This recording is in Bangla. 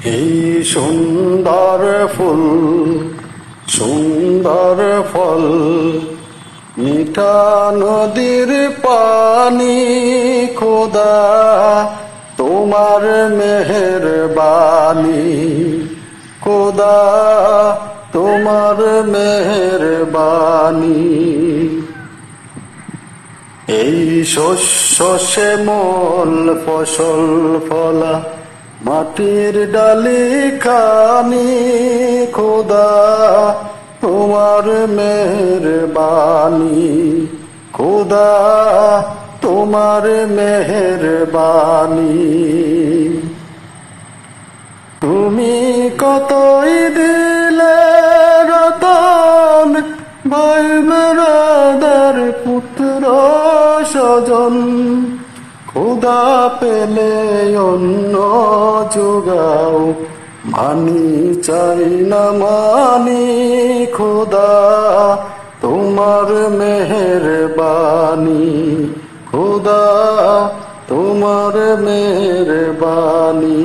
এই সুন্দর ফুল সুন্দর ফল, মিঠা নদীর পানি, খোদা তোমার মেহেরবানি, খোদা তোমার মেহেরবানি। এই শস্য শ্যামল ফসল ফলা, মাটির ডালি খানি, খোদা তোমার মেহেরবানি, খোদা তোমার মেহেরবানি। তুমি কতই দিলে রতন, ভাই বেরাদার পুত্র স্বজন, খোদা পেলে অন্য যোগাও, মানি চাই না মানি, খোদা তোমার মেহেরবানি, খোদা তোমার মেহেরবানি।